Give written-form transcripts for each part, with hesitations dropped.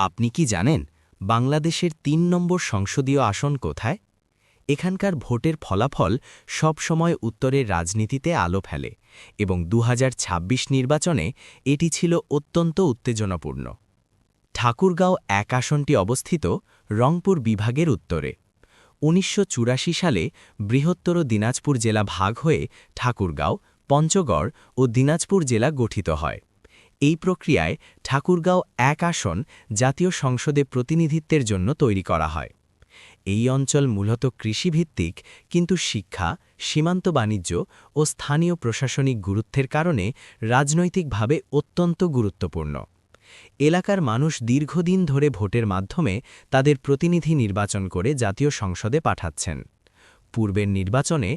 আপনি কি জানেন বাংলাদেশের ৩ নম্বর সংসদীয় আসন কোথায়? এখানকার ভোটের ফলাফল সব সময় উত্তরের রাজনীতিতে আলো ফেলে এবং ২০২৬ নির্বাচনে এটি ছিল অত্যন্ত উত্তেজনাপূর্ণ। ঠাকুরগাঁও ১ আসনটি অবস্থিত রংপুর বিভাগের উত্তরে। ১৯৮৪ সালে বৃহত্তর দিনাজপুর জেলা ভাগ হয়ে ঠাকুরগাঁও, পঞ্চগড় ও দিনাজপুর জেলা গঠিত হয়। এই প্রক্রিয়ায় ঠাকুরগাঁও ১ আসন জাতীয় সংসদে প্রতিনিধিত্বের জন্য তৈরি করা হয়। এই অঞ্চল মূলত কৃষিভিত্তিক, কিন্তু শিক্ষা, সীমান্ত বাণিজ্য ও স্থানীয় প্রশাসনিক গুরুত্বের কারণে রাজনৈতিকভাবে অত্যন্ত গুরুত্বপূর্ণ। এলাকার মানুষ দীর্ঘদিন ধরে ভোটের মাধ্যমে তাদের প্রতিনিধি নির্বাচন করে জাতীয় সংসদে পাঠাচ্ছেন। পূর্বের নির্বাচনে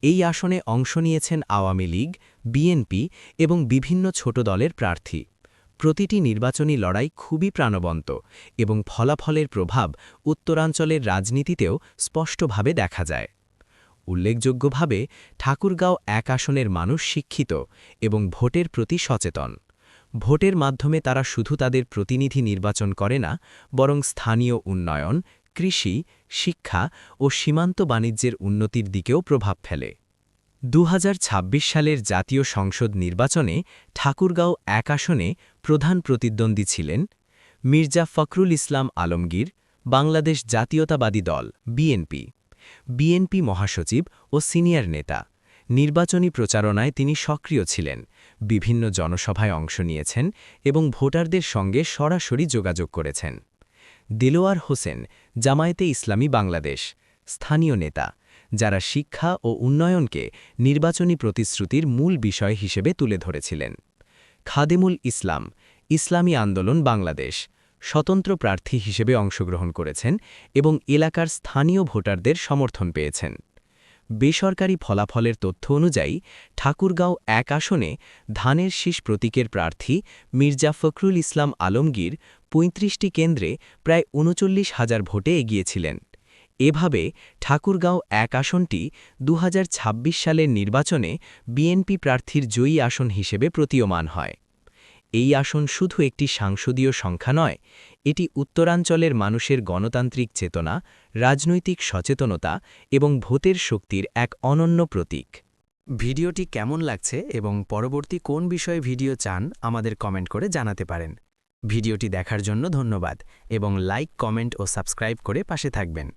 এই আসনে অংশ নিয়েছেন আওয়ামী লীগ, বিএনপি এবং বিভিন্ন ছোট দলের প্রার্থী। প্রতিটি নির্বাচনী লড়াই খুবই প্রাণবন্ত এবং ফলাফলের প্রভাব উত্তরাঞ্চলের রাজনীতিতেও স্পষ্টভাবে দেখা যায়। উল্লেখযোগ্যভাবে ঠাকুরগাঁও ১ আসনের মানুষ শিক্ষিত এবং ভোটের প্রতি সচেতন। ভোটের মাধ্যমে তারা শুধু তাদের প্রতিনিধি নির্বাচন করে না, বরং স্থানীয় উন্নয়ন, কৃষি, শিক্ষা ও সীমান্ত বাণিজ্যের উন্নতির দিকেও প্রভাব ফেলে। ২০২৬ সালের জাতীয় সংসদ নির্বাচনে ঠাকুরগাঁও ১ আসনে প্রধান প্রতিদ্বন্দ্বী ছিলেন মির্জা ফখরুল ইসলাম আলমগীর, বাংলাদেশ জাতীয়তাবাদী দল বিএনপি। বিএনপি মহাসচিব ও সিনিয়র নেতা। নির্বাচনী প্রচারণায় তিনি সক্রিয় ছিলেন, বিভিন্ন জনসভায় অংশ নিয়েছেন এবং ভোটারদের সঙ্গে সরাসরি যোগাযোগ করেছেন। দেলোয়ার হোসেন, জামায়াতে ইসলামী বাংলাদেশ, স্থানীয় নেতা, যারা শিক্ষা ও উন্নয়নকে নির্বাচনী প্রতিশ্রুতির মূল বিষয় হিসেবে তুলে ধরেছিলেন। খাদেমুল ইসলাম, ইসলামী আন্দোলন বাংলাদেশ, স্বতন্ত্র প্রার্থী হিসেবে অংশগ্রহণ করেছেন এবং এলাকার স্থানীয় ভোটারদের সমর্থন পেয়েছেন। বেসরকারি ফলাফলের তথ্য অনুযায়ী ঠাকুরগাঁও ১ আসনে ধানের শীষ প্রতীকের প্রার্থী মির্জা ফখরুল ইসলাম আলমগীর ৩৫টি কেন্দ্রে প্রায় ৩৯,০০০ ভোটে এগিয়েছিলেন। এভাবে ঠাকুরগাঁও ১ আসনটি ২০২৬ সালের নির্বাচনে বিএনপি প্রার্থীর জয়ী আসন হিসেবে প্রতীয়মান হয়। এই আসন শুধু একটি সাংসদীয় সংখ্যা নয়, এটি উত্তরাঞ্চলের মানুষের গণতান্ত্রিক চেতনা, রাজনৈতিক সচেতনতা এবং ভোটের শক্তির এক অনন্য প্রতীক। ভিডিওটি কেমন লাগছে এবং পরবর্তী কোন বিষয়ে ভিডিও চান আমাদের কমেন্ট করে জানাতে পারেন। ভিডিওটি দেখার জন্য ধন্যবাদ এবং লাইক, কমেন্ট ও সাবস্ক্রাইব করে পাশে থাকবেন।